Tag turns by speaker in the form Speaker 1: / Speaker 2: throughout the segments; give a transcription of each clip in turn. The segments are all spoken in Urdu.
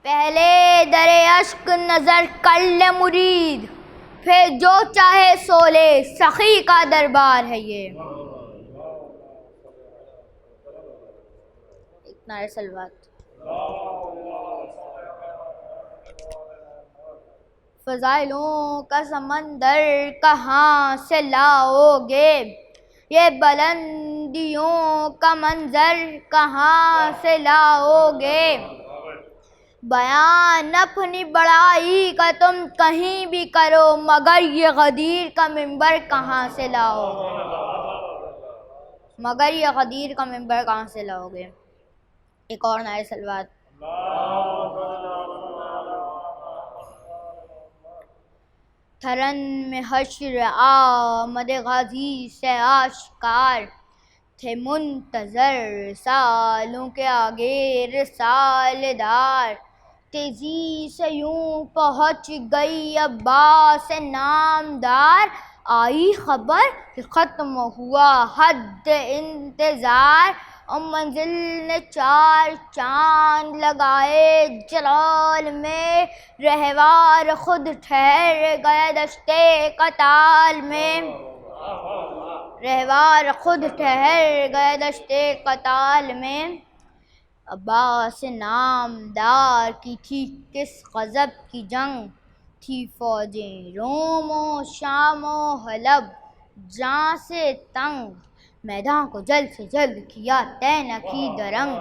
Speaker 1: پہلے در اشک نظر کر لے مرید، پھر جو چاہے سو لے، سخی کا دربار ہے یہ۔ ایک نعرہ صلوات۔ فضائلوں کا سمندر کہاں سے لاؤ گے، یہ بلندیوں کا منظر کہاں سے لاؤ گے، بیان اپنی بڑائی کا تم کہیں بھی کرو، مگر یہ غدیر کا منبر کہاں سے لاؤ گے، مگر یہ غدیر کا منبر کہاں سے لاؤ گے۔ ایک اور نعرہ صلوات۔ تھرن میں حشر آمد غازی سے آشکار، تھے منتظر سالوں کے آگے رسالہ دار، تیزی سے یوں پہنچ گئی عباس نامدار، آئی خبر کہ ختم ہوا حد انتظار، اور منزل نے چار چاند لگائے جلال میں، رہوار خود ٹھہر گئے دشتے قتال میں، رہوار خود ٹھہر گئے دشتے قتال میں۔ عباس نامدار کی تھی کس غضب کی جنگ، تھی فوجیں روم و شام و حلب جاں سے تنگ، میدان کو جلد سے جلد کیا طے نہ کی درنگ،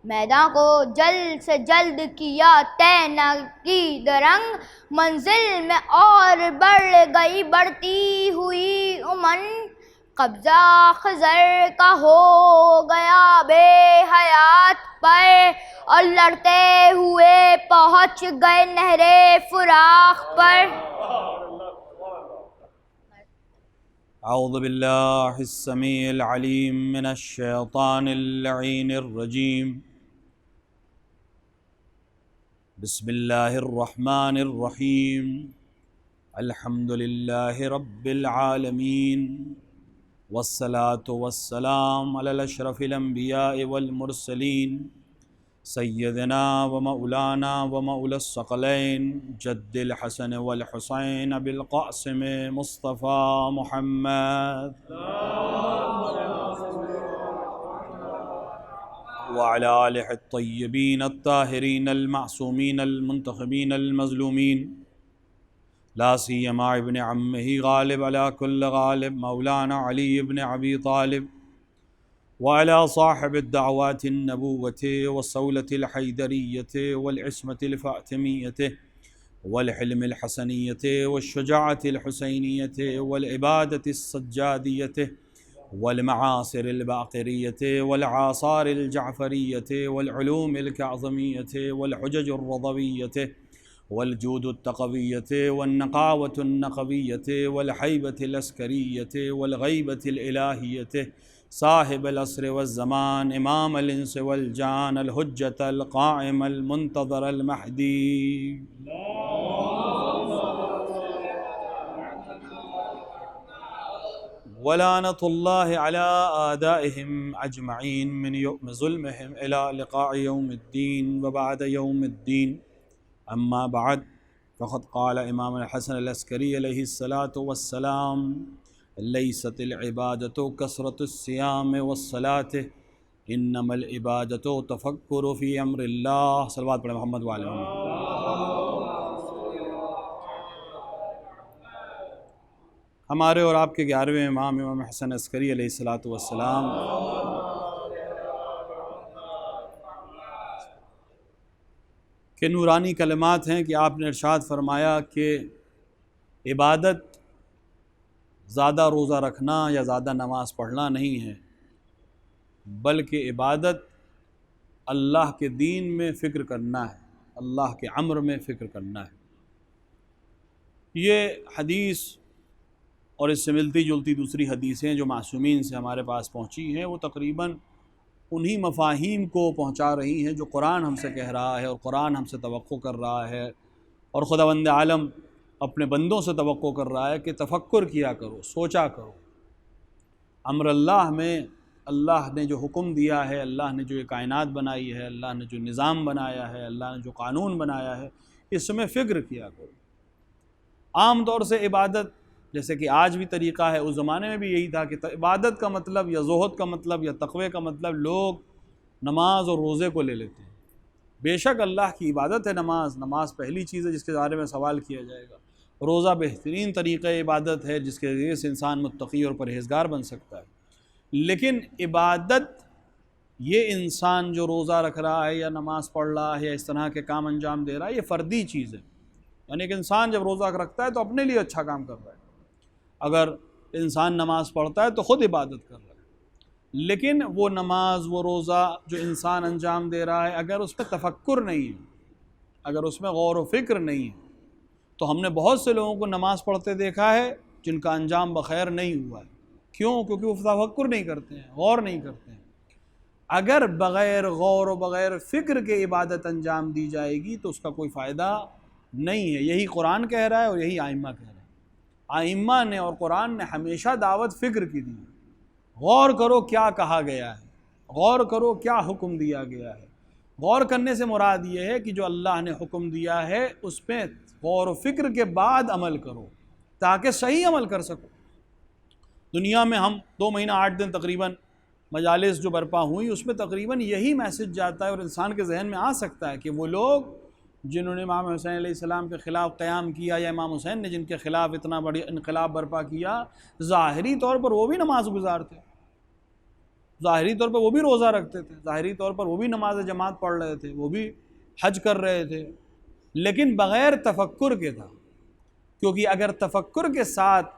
Speaker 1: میدان کو جلد سے جلد کیا طے نہ کی درنگ، منزل میں اور بڑھ گئی بڑھتی ہوئی امن، قبضہ خضر کا ہو گیا بے حیات پر، اور لڑتے ہوئے پہنچ گئے نہر فراق پر۔
Speaker 2: اعوذ باللہ السمیع العلیم من الشیطان اللعین الرجیم، بسم اللہ الرحمن الرحیم، الحمد للہ رب العالمین، والصلاة والسلام علی الاشرف الانبیاء والمرسلین، سیدنا و مولانا و مولا الثقلین جد الحسن والحسین ابی القاسم مصطفیٰ محمد وعلی آلہ الطیبین الطاہرین المعصومین المنتخبین المظلومین، لا سیما ابن عمہ غالب علی کل غالب مولانا علی ابن ابی طالب، وعلى صاحب الدعوات النبوة والصولة الحيدرية والعصمة الفاطمية والحلم الحسنية والشجاعة الحسينية والعبادة السجادية والمعاصر الباقرية والعاصار الجعفرية والعلوم الكاظمية والحجج الرضوية والجود التقوية والنقاوة النقوية والحيبة العسكرية والغيبة الإلهية، صاحب العصر والزمان، امام الانس والجان، الحجة القائم المنتظر المہدی، ولعنة اللہ علی اعدائهم اجمعین من یوم ظلمهم الى لقاء یوم الدین وبعد یوم الدین، اما بعد، فقد قال امام الحسن العسکری علیہ الصلاۃ والسلام، لیست العبادة کثرة الصیام والصلاة، انما العبادة تفکر فی امر اللہ۔ صلوات پڑھیں محمد وعلی محمد۔ ہمارے اور آپ کے 11ویں امام امام حسن عسکری علیہ الصلاۃ والسلام کے نورانی کلمات ہیں کہ آپ نے ارشاد فرمایا کہ عبادت زیادہ روزہ رکھنا یا زیادہ نماز پڑھنا نہیں ہے، بلکہ عبادت اللہ کے دین میں فکر کرنا ہے، اللہ کے امر میں فکر کرنا ہے۔ یہ حدیث اور اس سے ملتی جلتی دوسری حدیثیں جو معصومین سے ہمارے پاس پہنچی ہیں، وہ تقریباً انہی مفاہیم کو پہنچا رہی ہیں جو قرآن ہم سے کہہ رہا ہے اور قرآن ہم سے توقع کر رہا ہے، اور خداوند عالم اپنے بندوں سے توقع کر رہا ہے کہ تفکر کیا کرو، سوچا کرو۔ امر اللہ میں اللہ نے جو حکم دیا ہے، اللہ نے جو یہ کائنات بنائی ہے، اللہ نے جو نظام بنایا ہے، اللہ نے جو قانون بنایا ہے، اس میں فکر کیا کرو۔ عام طور سے عبادت، جیسے کہ آج بھی طریقہ ہے، اس زمانے میں بھی یہی تھا کہ عبادت کا مطلب یا زہد کا مطلب یا تقوی کا مطلب لوگ نماز اور روزے کو لے لیتے ہیں۔ بے شک اللہ کی عبادت ہے نماز پہلی چیز ہے جس کے بارے میں سوال کیا جائے گا۔ روزہ بہترین طریقہ عبادت ہے جس کے ذریعے سے انسان متقی اور پرہیزگار بن سکتا ہے، لیکن عبادت یہ انسان جو روزہ رکھ رہا ہے یا نماز پڑھ رہا ہے یا اس طرح کے کام انجام دے رہا ہے، یہ فردی چیز ہے۔ یعنی کہ انسان جب روزہ رکھتا ہے تو اپنے لیے اچھا کام کر رہا ہے، اگر انسان نماز پڑھتا ہے تو خود عبادت کر رہا ہے۔ لیکن وہ نماز، وہ روزہ جو انسان انجام دے رہا ہے، اگر اس میں تفکر نہیں ہے، اگر اس میں غور و فکر نہیں ہے، تو ہم نے بہت سے لوگوں کو نماز پڑھتے دیکھا ہے جن کا انجام بخیر نہیں ہوا ہے۔ کیوں؟ کیونکہ وہ تفکر نہیں کرتے ہیں، غور نہیں کرتے ہیں۔ اگر بغیر غور و بغیر فکر کے عبادت انجام دی جائے گی تو اس کا کوئی فائدہ نہیں ہے۔ یہی قرآن کہہ رہا ہے اور یہی آئمہ کہہ رہا ہے۔ آئمہ نے اور قرآن نے ہمیشہ دعوت فکر کی دی ہے۔ غور کرو کیا کہا گیا ہے، غور کرو کیا حکم دیا گیا ہے۔ غور کرنے سے مراد یہ ہے کہ جو اللہ نے حکم دیا ہے اس پہ غور و فکر کے بعد عمل کرو تاکہ صحیح عمل کر سکو۔ دنیا میں ہم 2 مہینہ 8 دن تقریباً مجالس جو برپا ہوئی، اس میں تقریباً یہی میسج جاتا ہے اور انسان کے ذہن میں آ سکتا ہے کہ وہ لوگ جنہوں نے امام حسین علیہ السلام کے خلاف قیام کیا یا امام حسین نے جن کے خلاف اتنا بڑی انقلاب برپا کیا، ظاہری طور پر وہ بھی نماز گزار تھے، ظاہری طور پر وہ بھی روزہ رکھتے تھے، ظاہری طور پر وہ بھی نماز جماعت پڑھ رہے تھے، وہ بھی حج کر رہے تھے، لیکن بغیر تفکر کے تھا۔ کیونکہ اگر تفکر کے ساتھ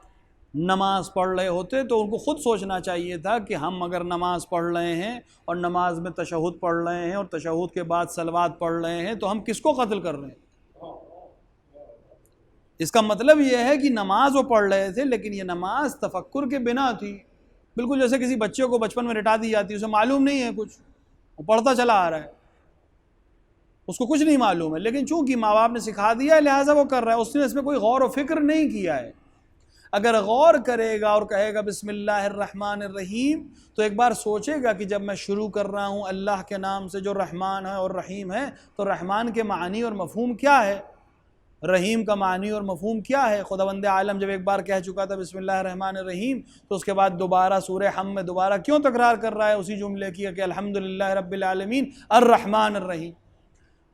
Speaker 2: نماز پڑھ رہے ہوتے تو ان کو خود سوچنا چاہیے تھا کہ ہم اگر نماز پڑھ رہے ہیں اور نماز میں تشہد پڑھ رہے ہیں اور تشہد کے بعد صلوات پڑھ رہے ہیں تو ہم کس کو قتل کر رہے ہیں؟ اس کا مطلب یہ ہے کہ نماز وہ پڑھ رہے تھے لیکن یہ نماز تفکر کے بنا تھی۔ بالکل جیسے کسی بچے کو بچپن میں رٹا دی جاتی ہے، اسے معلوم نہیں ہے کچھ، وہ پڑھتا چلا آ رہا ہے، اس کو کچھ نہیں معلوم ہے، لیکن چونکہ ماں باپ نے سکھا دیا ہے لہٰذا وہ کر رہا ہے، اس نے اس میں کوئی غور و فکر نہیں کیا ہے۔ اگر غور کرے گا اور کہے گا بسم اللہ الرحمن الرحیم تو ایک بار سوچے گا کہ جب میں شروع کر رہا ہوں اللہ کے نام سے جو رحمان ہے اور رحیم ہے، تو رحمان کے معنی اور مفہوم کیا ہے، رحیم کا معنی اور مفہوم کیا ہے۔ خداوند عالم جب ایک بار کہہ چکا تھا بسم اللہ الرحمن الرحیم تو اس کے بعد دوبارہ سورہ حم میں دوبارہ کیوں تکرار کر رہا ہے اسی جملے کی کہ الحمدللہ رب العالمین الرحمن الرحیم؟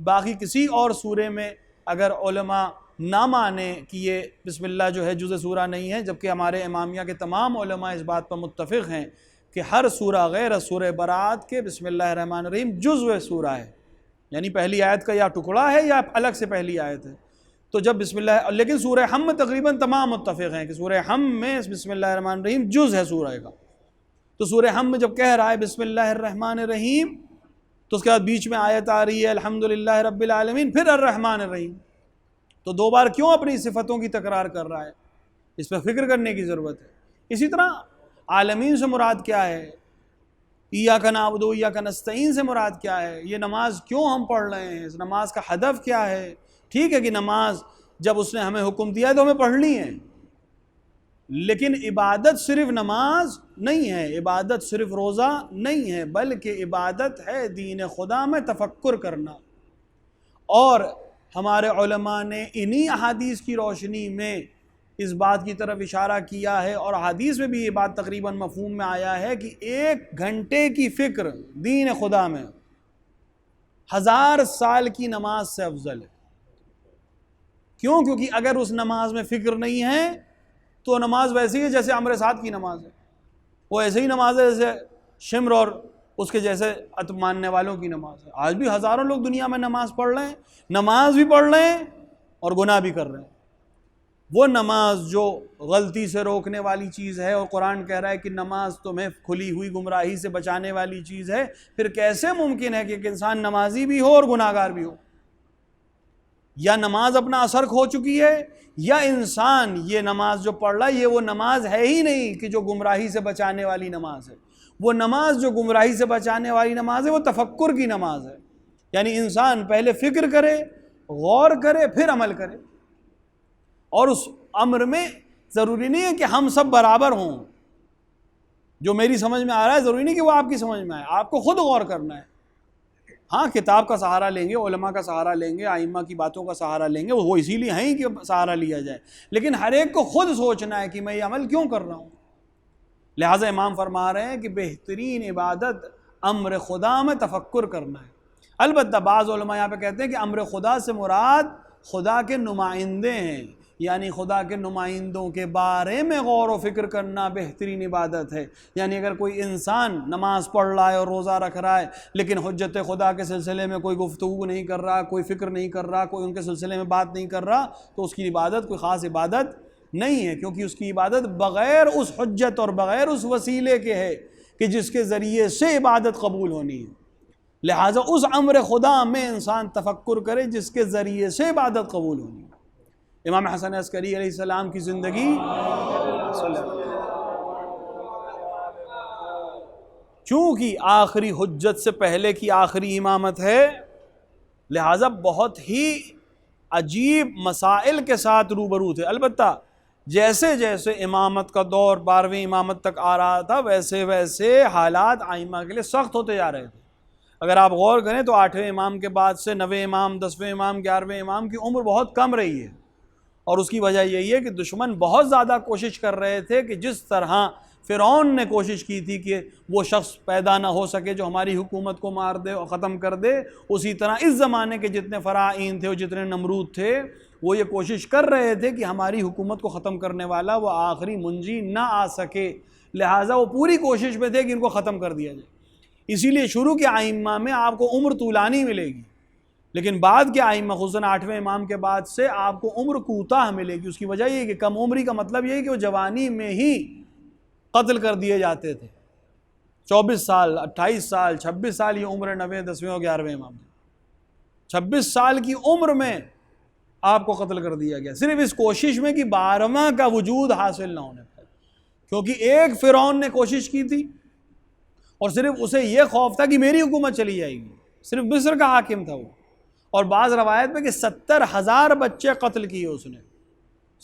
Speaker 2: باقی کسی اور سورے میں اگر علماء نہ مانے کہ یہ بسم اللہ جو ہے جزء سورہ نہیں ہے، جبکہ ہمارے امامیہ کے تمام علماء اس بات پر متفق ہیں کہ ہر سورہ غیر سورہ برات کے بسم اللہ الرحمن الرحیم جزء سورہ ہے، یعنی پہلی آیت کا یا ٹکڑا ہے یا الگ سے پہلی آیت ہے۔ تو جب بسم اللہ، لیکن سورہ حم میں تقریباً تمام متفق ہیں کہ سورہ حم میں بسم اللہ الرحمن الرحیم جز ہے سورہ کا۔ تو سورہ حم میں جب کہہ رہا ہے بسم اللہ الرحمن الرحیم تو اس کے بعد بیچ میں آیت آ رہی ہے الحمدللہ رب العالمین پھر الرحمن الرحیم، تو 2 بار کیوں اپنی صفتوں کی تکرار کر رہا ہے؟ اس پہ فکر کرنے کی ضرورت ہے۔ اسی طرح عالمین سے مراد کیا ہے، ایاک نعبد و ایاک نستعین سے مراد کیا ہے، یہ نماز کیوں ہم پڑھ رہے ہیں، اس نماز کا ہدف کیا ہے۔ ٹھیک ہے کہ نماز جب اس نے ہمیں حکم دیا ہے تو ہمیں پڑھنی ہے، لیکن عبادت صرف نماز نہیں ہے، عبادت صرف روزہ نہیں ہے، بلکہ عبادت ہے دین خدا میں تفکر کرنا۔ اور ہمارے علماء نے انہی احادیث کی روشنی میں اس بات کی طرف اشارہ کیا ہے، اور حدیث میں بھی یہ بات تقریباً مفہوم میں آیا ہے کہ 1 گھنٹے کی فکر دین خدا میں 1000 سال کی نماز سے افضل ہے۔ کیوں؟ کیونکہ اگر اس نماز میں فکر نہیں ہے تو نماز ویسی ہے جیسے امر سعد کی نماز ہے، وہ ایسے ہی نماز ہے جیسے شمر اور اس کے جیسے ماننے والوں کی نماز ہے۔ آج بھی ہزاروں لوگ دنیا میں نماز پڑھ رہے ہیں، نماز بھی پڑھ رہے ہیں اور گناہ بھی کر رہے ہیں۔ وہ نماز جو غلطی سے روکنے والی چیز ہے، اور قرآن کہہ رہا ہے کہ نماز تمہیں کھلی ہوئی گمراہی سے بچانے والی چیز ہے، پھر کیسے ممکن ہے کہ ایک انسان نمازی بھی ہو اور گناہ گار بھی ہو؟ یا نماز اپنا اثر کھو چکی ہے، یا انسان یہ نماز جو پڑھ رہا ہے یہ وہ نماز ہے ہی نہیں کہ جو گمراہی سے بچانے والی نماز ہے۔ وہ نماز جو گمراہی سے بچانے والی نماز ہے وہ تفکر کی نماز ہے، یعنی انسان پہلے فکر کرے، غور کرے، پھر عمل کرے۔ اور اس امر میں ضروری نہیں ہے کہ ہم سب برابر ہوں، جو میری سمجھ میں آ رہا ہے ضروری نہیں کہ وہ آپ کی سمجھ میں آئے، آپ کو خود غور کرنا ہے۔ ہاں کتاب کا سہارا لیں گے، علماء کا سہارا لیں گے، ائمہ کی باتوں کا سہارا لیں گے، وہ اسی لیے ہیں کہ سہارا لیا جائے، لیکن ہر ایک کو خود سوچنا ہے کہ میں یہ عمل کیوں کر رہا ہوں۔ لہٰذا امام فرما رہے ہیں کہ بہترین عبادت امر خدا میں تفکر کرنا ہے۔ البتہ بعض علماء یہاں پہ کہتے ہیں کہ امر خدا سے مراد خدا کے نمائندے ہیں، یعنی خدا کے نمائندوں کے بارے میں غور و فکر کرنا بہترین عبادت ہے۔ یعنی اگر کوئی انسان نماز پڑھ رہا ہے اور روزہ رکھ رہا ہے لیکن حجت خدا کے سلسلے میں کوئی گفتگو نہیں کر رہا، کوئی فکر نہیں کر رہا، کوئی ان کے سلسلے میں بات نہیں کر رہا، تو اس کی عبادت کوئی خاص عبادت نہیں ہے، کیونکہ اس کی عبادت بغیر اس حجت اور بغیر اس وسیلے کے ہے کہ جس کے ذریعے سے عبادت قبول ہونی ہے۔ لہٰذا اس امر خدا میں انسان تفکر کرے جس کے ذریعے سے عبادت قبول ہونی ہے۔ امام حسن عسکری علیہ السلام کی زندگی چونکہ آخری حجت سے پہلے کی آخری امامت ہے، لہٰذا بہت ہی عجیب مسائل کے ساتھ روبرو تھے۔ البتہ جیسے جیسے امامت کا دور 12ویں امامت تک آ رہا تھا ویسے ویسے حالات ائمہ کے لیے سخت ہوتے جا رہے تھے۔ اگر آپ غور کریں تو 8ویں امام کے بعد سے 9ویں امام، 10ویں امام، 11ویں امام کی عمر بہت کم رہی ہے، اور اس کی وجہ یہی ہے کہ دشمن بہت زیادہ کوشش کر رہے تھے کہ جس طرح فرعون نے کوشش کی تھی کہ وہ شخص پیدا نہ ہو سکے جو ہماری حکومت کو مار دے اور ختم کر دے، اسی طرح اس زمانے کے جتنے فرعین تھے اور جتنے نمرود تھے وہ یہ کوشش کر رہے تھے کہ ہماری حکومت کو ختم کرنے والا وہ آخری منجی نہ آ سکے، لہٰذا وہ پوری کوشش میں تھے کہ ان کو ختم کر دیا جائے۔ اسی لیے شروع کے ائمہ میں آپ کو عمر طولانی ملے گی، لیکن بعد کے ائمہ خصوصاً 8ویں امام کے بعد سے آپ کو عمر کوتاہ ملے گی۔ اس کی وجہ یہ ہے کہ کم عمری کا مطلب یہ ہے کہ وہ جوانی میں ہی قتل کر دیے جاتے تھے۔ 24 سال، 28 سال، 26 سال یہ عمر 9ویں، 10ویں اور 11ویں امام میں۔ 26 سال کی عمر میں آپ کو قتل کر دیا گیا، صرف اس کوشش میں کہ 12واں کا وجود حاصل نہ ہونے پائے، کیونکہ ایک فرعون نے کوشش کی تھی اور صرف اسے یہ خوف تھا کہ میری حکومت چلی جائے گی، صرف مصر کا حاکم تھا وہ، اور بعض روایت میں کہ 70,000 بچے قتل کیے اس نے،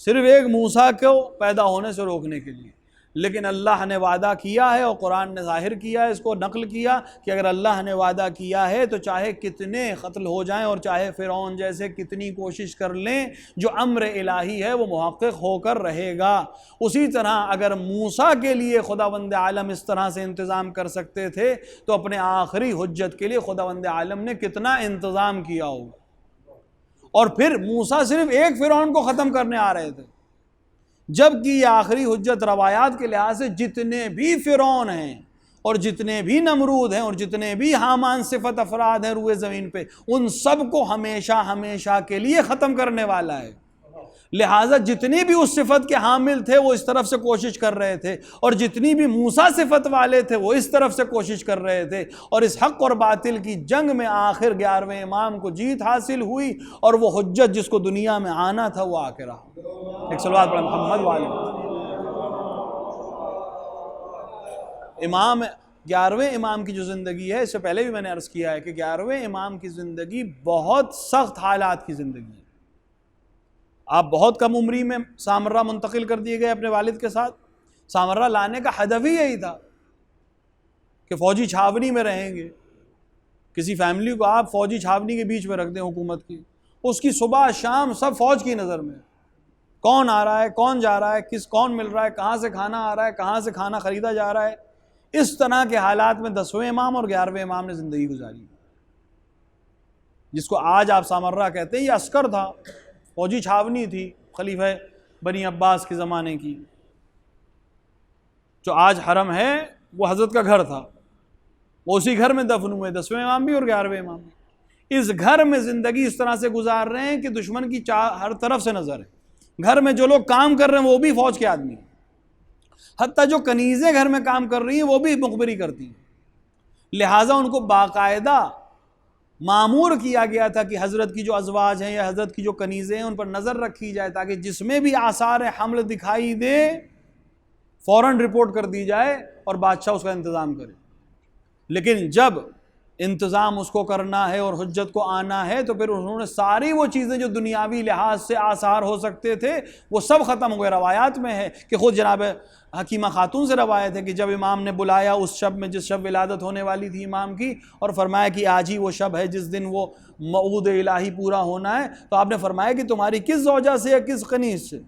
Speaker 2: صرف ایک موسیٰ کو پیدا ہونے سے روکنے کے لیے۔ لیکن اللہ نے وعدہ کیا ہے اور قرآن نے ظاہر کیا ہے، اس کو نقل کیا کہ اگر اللہ نے وعدہ کیا ہے تو چاہے کتنے قتل ہو جائیں اور چاہے فرعون جیسے کتنی کوشش کر لیں، جو امر الہی ہے وہ محقق ہو کر رہے گا۔ اسی طرح اگر موسیٰ کے لیے خداوند عالم اس طرح سے انتظام کر سکتے تھے تو اپنے آخری حجت کے لیے خداوند عالم نے کتنا انتظام کیا ہوگا۔ اور پھر موسیٰ صرف ایک فرعون کو ختم کرنے آ رہے تھے، جبکہ یہ آخری حجت روایات کے لحاظ سے جتنے بھی فرعون ہیں اور جتنے بھی نمرود ہیں اور جتنے بھی حامان صفت افراد ہیں روئے زمین پہ، ان سب کو ہمیشہ ہمیشہ کے لیے ختم کرنے والا ہے۔ لہٰذا جتنی بھی اس صفت کے حامل تھے وہ اس طرف سے کوشش کر رہے تھے، اور جتنی بھی موسیٰ صفت والے تھے وہ اس طرف سے کوشش کر رہے تھے، اور اس حق اور باطل کی جنگ میں آخر 11ویں امام کو جیت حاصل ہوئی، اور وہ حجت جس کو دنیا میں آنا تھا وہ آ کے رہا۔ ایک صلوات پڑھیں محمد والے۔ امام 11ویں امام کی جو زندگی ہے، اس سے پہلے بھی میں نے عرض کیا ہے کہ 11ویں امام کی زندگی بہت سخت حالات کی زندگی ہے۔ آپ بہت کم عمری میں سامرہ منتقل کر دیے گئے اپنے والد کے ساتھ۔ سامرہ لانے کا ہدف ہی یہی تھا کہ فوجی چھاونی میں رہیں گے، کسی فیملی کو آپ فوجی چھاونی کے بیچ میں رکھ دیں حکومت کی، اس کی صبح شام سب فوج کی نظر میں، کون آ رہا ہے، کون جا رہا ہے، کون مل رہا ہے، کہاں سے کھانا آ رہا ہے، کہاں سے کھانا خریدا جا رہا ہے۔ اس طرح کے حالات میں 10ویں امام اور 11ویں امام نے زندگی گزاری، جس کو آج آپ سامرہ کہتے ہیں۔ یہ عسکر تھا، فوجی چھاونی تھی خلیفہ بنی عباس کے زمانے کی۔ جو آج حرم ہے وہ حضرت کا گھر تھا، وہ اسی گھر میں دفن ہوئے 10ویں امام بھی اور 11ویں امام بھی۔ اس گھر میں زندگی اس طرح سے گزار رہے ہیں کہ دشمن کی ہر طرف سے نظر ہے۔ گھر میں جو لوگ کام کر رہے ہیں وہ بھی فوج کے آدمی ہیں، حتیٰ جو کنیزیں گھر میں کام کر رہی ہیں وہ بھی مخبری کرتی ہیں۔ لہٰذا ان کو باقاعدہ مامور کیا گیا تھا کہ حضرت کی جو ازواج ہیں یا حضرت کی جو کنیزیں ہیں ان پر نظر رکھی جائے، تاکہ جس میں بھی آثار حمل دکھائی دے فوراً رپورٹ کر دی جائے اور بادشاہ اس کا انتظام کرے۔ لیکن جب انتظام اس کو کرنا ہے اور حجت کو آنا ہے، تو پھر انہوں نے ساری وہ چیزیں جو دنیاوی لحاظ سے آثار ہو سکتے تھے وہ سب ختم ہوئے۔ روایات میں ہے کہ خود جناب حکیمہ خاتون سے روایت ہے کہ جب امام نے بلایا اس شب میں جس شب ولادت ہونے والی تھی امام کی، اور فرمایا کہ آج ہی وہ شب ہے جس دن وہ موعود الہی پورا ہونا ہے، تو آپ نے فرمایا کہ تمہاری کس زوجہ سے یا کس کنیز سے؟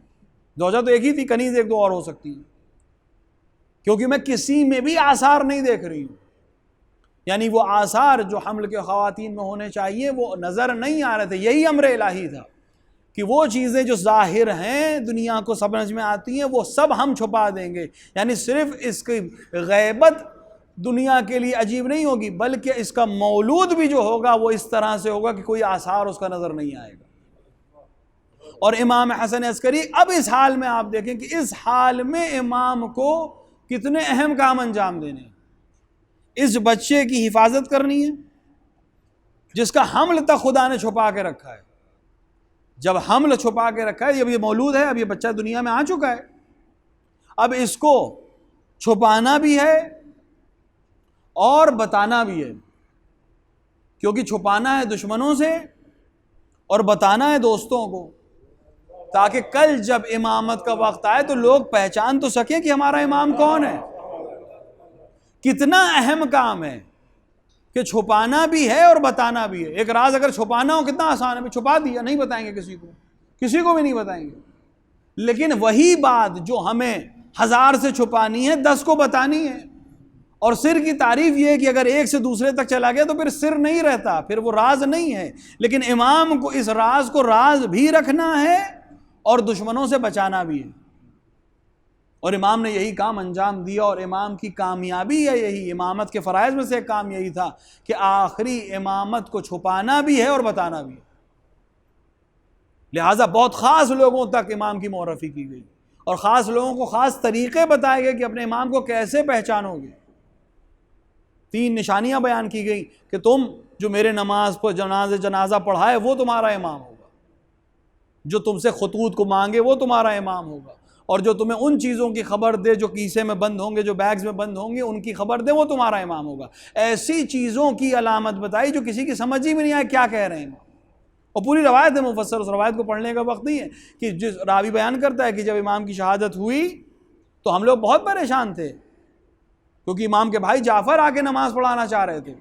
Speaker 2: زوجہ تو ایک ہی تھی، کنیز ایک دو اور ہو سکتی ہے، کیونکہ میں کسی میں بھی آثار نہیں دیکھ رہی ہوں۔ یعنی وہ آثار جو حمل کے خواتین میں ہونے چاہیے وہ نظر نہیں آ رہے تھے۔ یہی امر الہی تھا کہ وہ چیزیں جو ظاہر ہیں دنیا کو سمجھ میں آتی ہیں وہ سب ہم چھپا دیں گے۔ یعنی صرف اس کی غیبت دنیا کے لیے عجیب نہیں ہوگی، بلکہ اس کا مولود بھی جو ہوگا وہ اس طرح سے ہوگا کہ کوئی آثار اس کا نظر نہیں آئے گا۔ اور امام حسن عسکری اب اس حال میں آپ دیکھیں کہ اس حال میں امام کو کتنے اہم کام انجام دینے ہیں۔ اس بچے کی حفاظت کرنی ہے جس کا حمل تک خدا نے چھپا کے رکھا ہے۔ جب حمل چھپا کے رکھا ہے، جب یہ مولود ہے، اب یہ بچہ دنیا میں آ چکا ہے، اب اس کو چھپانا بھی ہے اور بتانا بھی ہے، کیونکہ چھپانا ہے دشمنوں سے اور بتانا ہے دوستوں کو، تاکہ کل جب امامت کا وقت آئے تو لوگ پہچان تو سکیں کہ ہمارا امام کون ہے۔ کتنا اہم کام ہے کہ چھپانا بھی ہے اور بتانا بھی ہے۔ ایک راز اگر چھپانا ہو کتنا آسان ہے، چھپا دیا، نہیں بتائیں گے کسی کو بھی نہیں بتائیں گے۔ لیکن وہی بات جو ہمیں 1000 سے چھپانی ہے 10 کو بتانی ہے۔ اور سر کی تعریف یہ ہے کہ اگر ایک سے دوسرے تک چلا گیا تو پھر سر نہیں رہتا، پھر وہ راز نہیں ہے۔ لیکن امام کو اس راز کو راز بھی رکھنا ہے اور دشمنوں سے بچانا بھی ہے، اور امام نے یہی کام انجام دیا۔ اور امام کی کامیابی ہے یہی، امامت کے فرائض میں سے ایک کام یہی تھا کہ آخری امامت کو چھپانا بھی ہے اور بتانا بھی ہے۔ لہٰذا بہت خاص لوگوں تک امام کی معرفی کی گئی، اور خاص لوگوں کو خاص طریقے بتائے گئے کہ اپنے امام کو کیسے پہچانو گے۔ 3 نشانیاں بیان کی گئی کہ تم جو میرے نماز پر جنازہ پڑھائے وہ تمہارا امام ہوگا، جو تم سے خطوط کو مانگے وہ تمہارا امام ہوگا، اور جو تمہیں ان چیزوں کی خبر دے جو کیسے میں بند ہوں گے، جو بیگز میں بند ہوں گے، ان کی خبر دے وہ تمہارا امام ہوگا۔ ایسی چیزوں کی علامت بتائی جو کسی کی سمجھ ہی میں نہیں آئے کیا کہہ رہے ہیں، اور پوری روایت ہے مفسر، اس روایت کو پڑھنے کا وقت نہیں ہے کہ جس راوی بیان کرتا ہے کہ جب امام کی شہادت ہوئی تو ہم لوگ بہت پریشان تھے، کیونکہ امام کے بھائی جعفر آ کے نماز پڑھانا چاہ رہے تھے،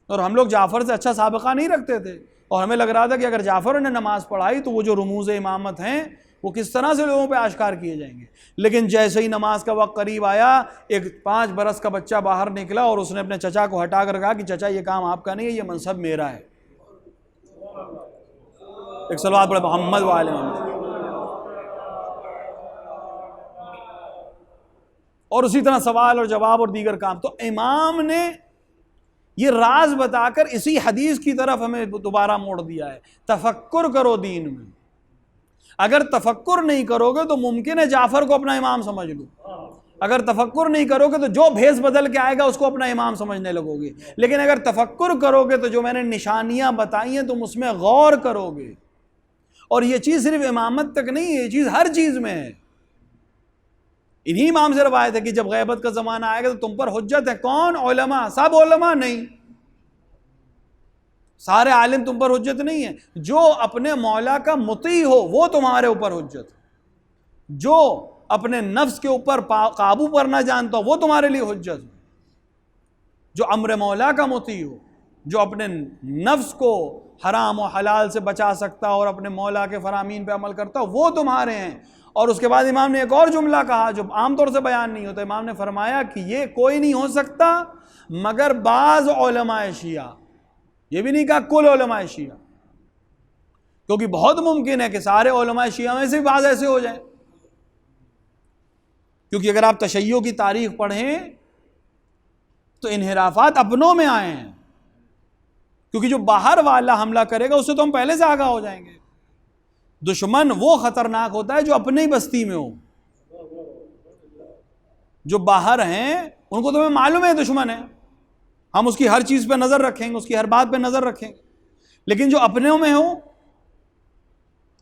Speaker 2: اور ہم لوگ جعفر سے اچھا سابقہ نہیں رکھتے تھے، اور ہمیں لگ رہا تھا کہ اگر جعفر نے نماز پڑھائی تو وہ جو رموز امامت ہیں وہ کس طرح سے لوگوں پہ آشکار کیے جائیں گے۔ لیکن جیسے ہی نماز کا وقت قریب آیا، ایک 5 برس کا بچہ باہر نکلا اور اس نے اپنے چچا کو ہٹا کر کہا کہ چچا یہ کام آپ کا نہیں ہے، یہ منصب میرا ہے۔ ایک صلوات پڑھے محمد وآل محمد۔ اور اسی طرح سوال اور جواب اور دیگر کام۔ تو امام نے یہ راز بتا کر اسی حدیث کی طرف ہمیں دوبارہ موڑ دیا ہے، تفکر کرو دین میں۔ اگر تفکر نہیں کرو گے تو ممکن ہے جعفر کو اپنا امام سمجھ لو، اگر تفکر نہیں کرو گے تو جو بھیس بدل کے آئے گا اس کو اپنا امام سمجھنے لگو گے۔ لیکن اگر تفکر کرو گے تو جو میں نے نشانیاں بتائی ہیں تم اس میں غور کرو گے، اور یہ چیز صرف امامت تک نہیں ہے، یہ چیز ہر چیز میں ہے۔ انہی امام سے روایت ہے کہ جب غیبت کا زمانہ آئے گا تو تم پر حجت ہے، کون؟ علماء۔ سب علماء نہیں، سارے عالم تم پر حجت نہیں ہے۔ جو اپنے مولا کا مطیع ہو وہ تمہارے اوپر حجت، جو اپنے نفس کے اوپر قابو پر نہ جانتا ہو وہ تمہارے لیے حجت، جو امر مولا کا مطیع ہو، جو اپنے نفس کو حرام و حلال سے بچا سکتا اور اپنے مولا کے فرامین پہ عمل کرتا وہ تمہارے ہیں۔ اور اس کے بعد امام نے ایک اور جملہ کہا جو عام طور سے بیان نہیں ہوتا، امام نے فرمایا کہ یہ کوئی نہیں ہو سکتا مگر بعض علماء شیعہ، یہ بھی نہیں کہا کل علماء شیعہ، کیونکہ بہت ممکن ہے کہ سارے علماء شیعہ میں سے بعض ایسے ہو جائیں، کیونکہ اگر آپ تشیع کی تاریخ پڑھیں تو انحرافات اپنوں میں آئے ہیں، کیونکہ جو باہر والا حملہ کرے گا اس سے تو ہم پہلے سے آگاہ ہو جائیں گے۔ دشمن وہ خطرناک ہوتا ہے جو اپنی بستی میں ہو، جو باہر ہیں ان کو تو ہمیں معلوم ہے دشمن ہے، ہم اس کی ہر چیز پہ نظر رکھیں گے، اس کی ہر بات پہ نظر رکھیں گے، لیکن جو اپنوں میں ہو،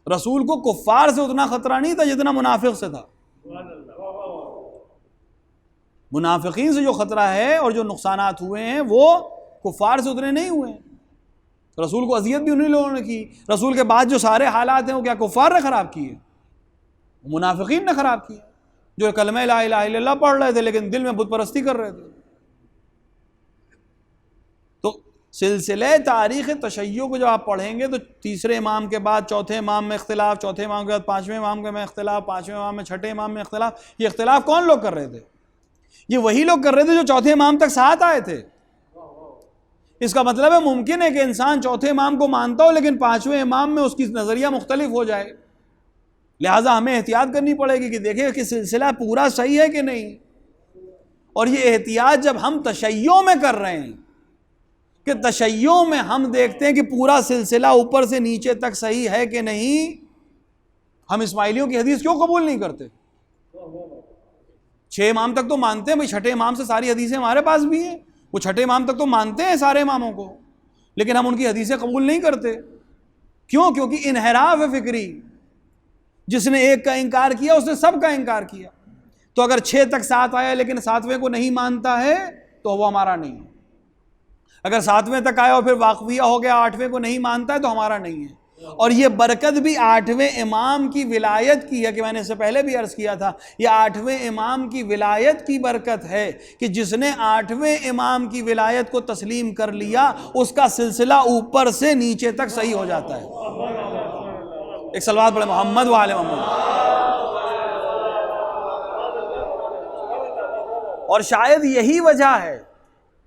Speaker 2: رسول کو کفار سے اتنا خطرہ نہیں تھا جتنا منافق سے تھا۔ منافقین سے جو خطرہ ہے اور جو نقصانات ہوئے ہیں وہ کفار سے اتنے نہیں ہوئے ہیں. رسول کو اذیت بھی انہی لوگوں نے کی. رسول کے بعد جو سارے حالات ہیں وہ کیا کفار نے خراب کیے؟ منافقین نے خراب کیے، جو کلمہ لا الہ الا اللہ پڑھ رہے تھے لیکن دل میں بت پرستی کر رہے تھے. تو سلسلہ تاریخ تشیع کو جب آپ پڑھیں گے تو تیسرے امام کے بعد چوتھے امام میں اختلاف، چوتھے امام کے بعد پانچویں امام میں اختلاف، پانچویں امام میں چھٹے امام میں اختلاف. یہ اختلاف کون لوگ کر رہے تھے؟ یہ وہی لوگ کر رہے تھے جو چوتھے امام تک ساتھ آئے تھے. اس کا مطلب ہے ممکن ہے کہ انسان چوتھے امام کو مانتا ہو لیکن پانچویں امام میں اس کی نظریہ مختلف ہو جائے. لہٰذا ہمیں احتیاط کرنی پڑے گی کہ دیکھیں کہ سلسلہ پورا صحیح ہے کہ نہیں. اور یہ احتیاط جب ہم تشیع میں کر رہے ہیں کہ تشیع میں ہم دیکھتے ہیں کہ پورا سلسلہ اوپر سے نیچے تک صحیح ہے کہ نہیں. ہم اسماعیلیوں کی حدیث کیوں قبول نہیں کرتے؟ 6 امام تک تو مانتے ہیں بھائی، چھٹے امام سے ساری حدیثیں ہمارے پاس بھی ہیں. وہ چھٹے امام تک تو مانتے ہیں سارے اماموں کو، لیکن ہم ان کی حدیثیں قبول نہیں کرتے. کیوں؟ کیونکہ انحراف ہے فکری. جس نے ایک کا انکار کیا اس نے سب کا انکار کیا. تو اگر 6 تک 7 آیا لیکن 7ویں کو نہیں مانتا ہے تو وہ ہمارا نہیں ہے. اگر 7ویں تک آیا اور پھر واقفیہ ہو گیا 8ویں کو نہیں مانتا ہے تو ہمارا نہیں ہے. اور یہ برکت بھی 8ویں امام کی ولایت کی ہے کہ میں نے اس سے پہلے بھی عرض کیا تھا، یہ 8ویں امام کی ولایت کی برکت ہے کہ جس نے 8ویں امام کی ولایت کو تسلیم کر لیا اس کا سلسلہ اوپر سے نیچے تک صحیح ہو جاتا ہے. ایک صلوات پڑھیں محمد و آل محمد. اور شاید یہی وجہ ہے،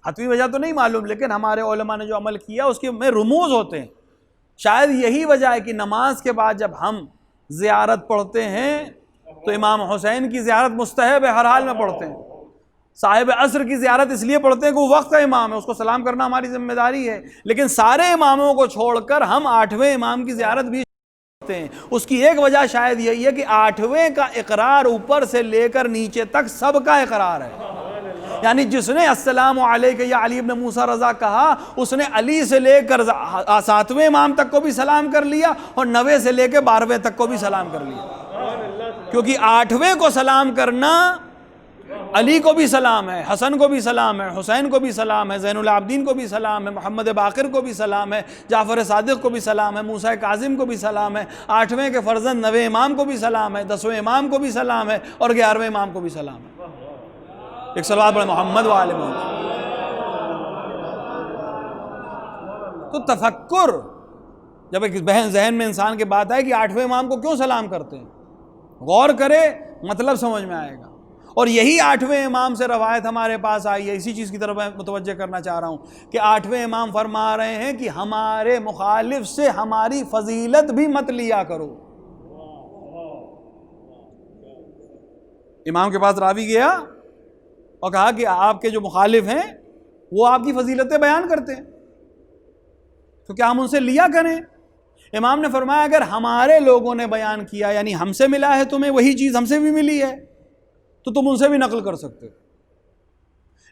Speaker 2: حتمی وجہ تو نہیں معلوم لیکن ہمارے علماء نے جو عمل کیا اس کے میں رموز ہوتے ہیں. شاید یہی وجہ ہے کہ نماز کے بعد جب ہم زیارت پڑھتے ہیں تو امام حسین کی زیارت مستحب ہے، ہر حال میں پڑھتے ہیں. صاحب عصر کی زیارت اس لیے پڑھتے ہیں کہ وہ وقت کا امام ہے، اس کو سلام کرنا ہماری ذمہ داری ہے. لیکن سارے اماموں کو چھوڑ کر ہم 8ویں امام کی زیارت بھی کرتے ہیں. اس کی ایک وجہ شاید یہی ہے کہ 8ویں کا اقرار اوپر سے لے کر نیچے تک سب کا اقرار ہے. یعنی جس نے السلام علیکہ یا علی ابن موسیٰ رضا کہا اس نے علی سے لے کر 7ویں امام تک کو بھی سلام کر لیا اور 9 سے لے کے 12ویں تک کو بھی سلام کر لیا. کیونکہ 8ویں کو سلام کرنا علی کو بھی سلام ہے، حسن کو بھی سلام ہے، حسین کو بھی سلام ہے، زین العابدین کو بھی سلام ہے، محمد باقر کو بھی سلام ہے، جعفر صادق کو بھی سلام ہے، موسیٰ کاظم کو بھی سلام ہے، 8ویں کے فرزند 9ویں امام کو بھی سلام ہے، 10ویں امام کو بھی سلام ہے اور 11ویں امام کو بھی سلام ہے. ایک صلوات پڑھیں محمد و آل محمد. تو تفکر جب ایک ذہن میں انسان کے بات آئے کہ 8ویں امام کو کیوں سلام کرتے ہیں، غور کرے مطلب سمجھ میں آئے گا. اور یہی 8ویں امام سے روایت ہمارے پاس آئی ہے. اسی چیز کی طرف میں متوجہ کرنا چاہ رہا ہوں کہ 8ویں امام فرما رہے ہیں کہ ہمارے مخالف سے ہماری فضیلت بھی مت لیا کرو. امام کے پاس راوی گیا اور کہا کہ آپ کے جو مخالف ہیں وہ آپ کی فضیلتیں بیان کرتے ہیں تو کیا ہم ان سے لیا کریں؟ امام نے فرمایا اگر ہمارے لوگوں نے بیان کیا یعنی ہم سے ملا ہے تمہیں وہی چیز ہم سے بھی ملی ہے تو تم ان سے بھی نقل کر سکتے ہو.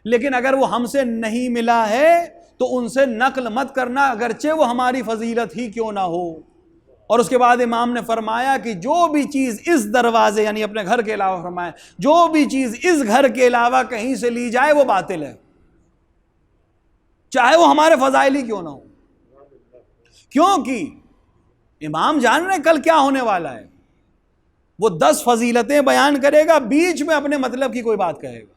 Speaker 2: لیکن اگر وہ ہم سے نہیں ملا ہے تو ان سے نقل مت کرنا اگرچہ وہ ہماری فضیلت ہی کیوں نہ ہو. اور اس کے بعد امام نے فرمایا کہ جو بھی چیز اس دروازے یعنی اپنے گھر کے علاوہ فرمایا جو بھی چیز اس گھر کے علاوہ کہیں سے لی جائے وہ باطل ہے، چاہے وہ ہمارے فضائل ہی کیوں نہ ہو. کیونکہ امام جان رہے کل کیا ہونے والا ہے. وہ 10 فضیلتیں بیان کرے گا، بیچ میں اپنے مطلب کی کوئی بات کہے گا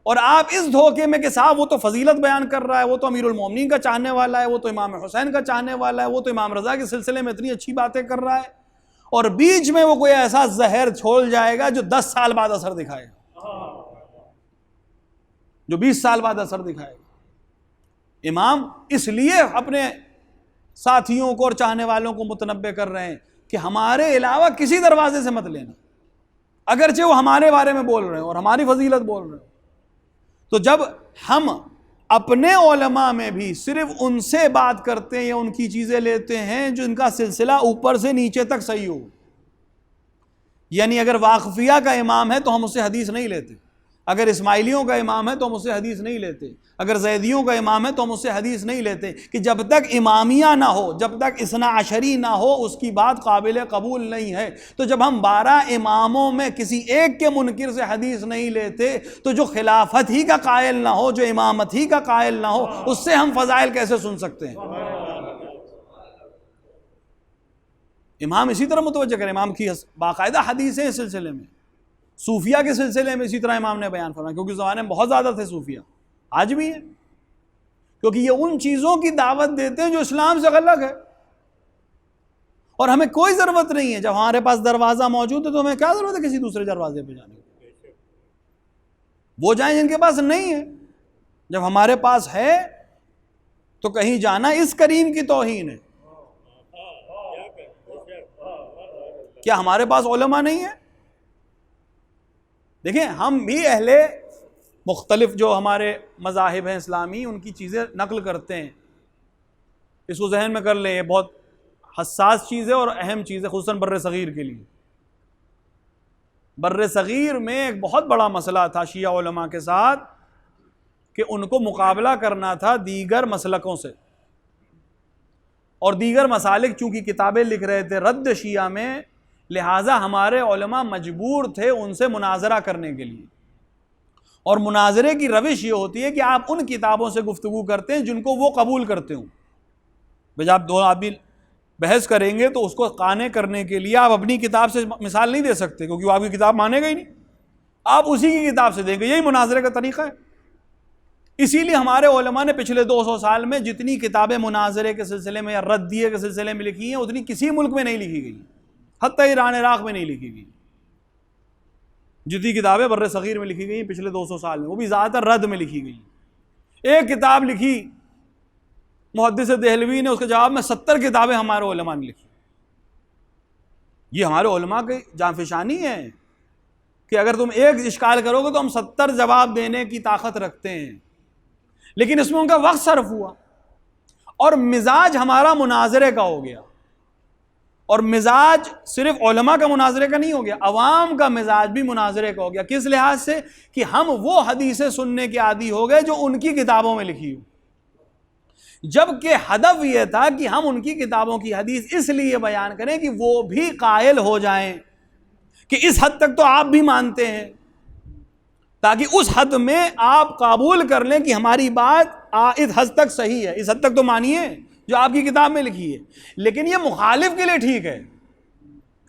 Speaker 2: اور آپ اس دھوکے میں کہ صاحب وہ تو فضیلت بیان کر رہا ہے، وہ تو امیر المومنین کا چاہنے والا ہے، وہ تو امام حسین کا چاہنے والا ہے، وہ تو امام رضا کے سلسلے میں اتنی اچھی باتیں کر رہا ہے، اور بیچ میں وہ کوئی ایسا زہر چھول جائے گا جو 10 سال بعد اثر دکھائے گا، جو 20 سال بعد اثر دکھائے گا. امام اس لیے اپنے ساتھیوں کو اور چاہنے والوں کو متنبہ کر رہے ہیں کہ ہمارے علاوہ کسی دروازے سے مت لینا، اگرچہ وہ ہمارے بارے میں بول رہے ہیں اور ہماری فضیلت بول رہے ہیں. تو جب ہم اپنے علماء میں بھی صرف ان سے بات کرتے ہیں یا ان کی چیزیں لیتے ہیں جو ان کا سلسلہ اوپر سے نیچے تک صحیح ہو، یعنی اگر واقفیہ کا امام ہے تو ہم اس سے حدیث نہیں لیتے، اگر اسماعیلیوں کا امام ہے تو ہم اس سے حدیث نہیں لیتے، اگر زیدیوں کا امام ہے تو ہم اس سے حدیث نہیں لیتے، کہ جب تک امامیہ نہ ہو، جب تک اثنا عشری نہ ہو، اس کی بات قابل قبول نہیں ہے۔ تو جب ہم 12 اماموں میں کسی ایک کے منکر سے حدیث نہیں لیتے، تو جو خلافت ہی کا قائل نہ ہو، جو امامت ہی کا قائل نہ ہو، اس سے ہم فضائل کیسے سن سکتے ہیں؟ امام اسی طرح متوجہ کریں، امام کی باقاعدہ حدیث ہیں اس سلسلے میں، صوفیہ کے سلسلے میں اسی طرح امام نے بیان فرمایا، کیونکہ زمانے میں بہت زیادہ تھے صوفیہ، آج بھی ہیں، کیونکہ یہ ان چیزوں کی دعوت دیتے ہیں جو اسلام سے الگ ہے، اور ہمیں کوئی ضرورت نہیں ہے، جب ہمارے پاس دروازہ موجود ہے تو ہمیں کیا ضرورت ہے کسی دوسرے دروازے پہ جانے کی؟ وہ جائیں جن کے پاس نہیں ہے، جب ہمارے پاس ہے تو کہیں جانا اس کریم کی توہین ہے۔ کیا ہمارے پاس علماء نہیں ہے؟ دیکھیں، ہم بھی اہل مختلف جو ہمارے مذاہب ہیں اسلامی، ان کی چیزیں نقل کرتے ہیں، اس کو ذہن میں کر لیں، یہ بہت حساس چیز ہے اور اہم چیز ہے، خصوصاً بر صغیر کے لیے۔ بر صغیر میں ایک بہت بڑا مسئلہ تھا شیعہ علماء کے ساتھ، کہ ان کو مقابلہ کرنا تھا دیگر مسلکوں سے، اور دیگر مسالک چونکہ کتابیں لکھ رہے تھے رد شیعہ میں، لہٰذا ہمارے علماء مجبور تھے ان سے مناظرہ کرنے کے لیے، اور مناظرے کی روش یہ ہوتی ہے کہ آپ ان کتابوں سے گفتگو کرتے ہیں جن کو وہ قبول کرتے ہوں۔ جب آپ دو آدمی بحث کریں گے تو اس کو قانع کرنے کے لیے آپ اپنی کتاب سے مثال نہیں دے سکتے، کیونکہ وہ آپ کی کتاب مانے گا ہی نہیں، آپ اسی کی کتاب سے دیں گے، یہی مناظرے کا طریقہ ہے۔ اسی لیے ہمارے علماء نے پچھلے 200 سال میں جتنی کتابیں مناظرے کے سلسلے میں یا ردیے کے سلسلے میں لکھی ہیں، اتنی کسی ملک میں نہیں لکھی گئی، حتیٰ ایران عراق میں نہیں لکھی گئی۔ جتنی کتابیں بر صغیر میں لکھی گئی پچھلے 200 سال میں، وہ بھی زیادہ تر رد میں لکھی گئی۔ ایک کتاب لکھی محدث دہلوی نے، اس کے جواب میں 70 کتابیں ہمارے علماء نے لکھی۔ یہ ہمارے علماء کی جانفشانی ہے کہ اگر تم ایک اشکال کرو گے تو ہم 70 جواب دینے کی طاقت رکھتے ہیں، لیکن اس میں ان کا وقت صرف ہوا، اور مزاج ہمارا مناظرے کا ہو گیا، اور مزاج صرف علماء کا مناظرے کا نہیں ہو گیا، عوام کا مزاج بھی مناظرے کا ہو گیا۔ کس لحاظ سے؟ کہ ہم وہ حدیثیں سننے کے عادی ہو گئے جو ان کی کتابوں میں لکھی ہو، جبکہ ہدف یہ تھا کہ ہم ان کی کتابوں کی حدیث اس لیے بیان کریں کہ وہ بھی قائل ہو جائیں کہ اس حد تک تو آپ بھی مانتے ہیں، تاکہ اس حد میں آپ قبول کر لیں کہ ہماری بات اس حد تک صحیح ہے، اس حد تک تو مانیے جو آپ کی کتاب میں لکھی ہے۔ لیکن یہ مخالف کے لیے ٹھیک ہے،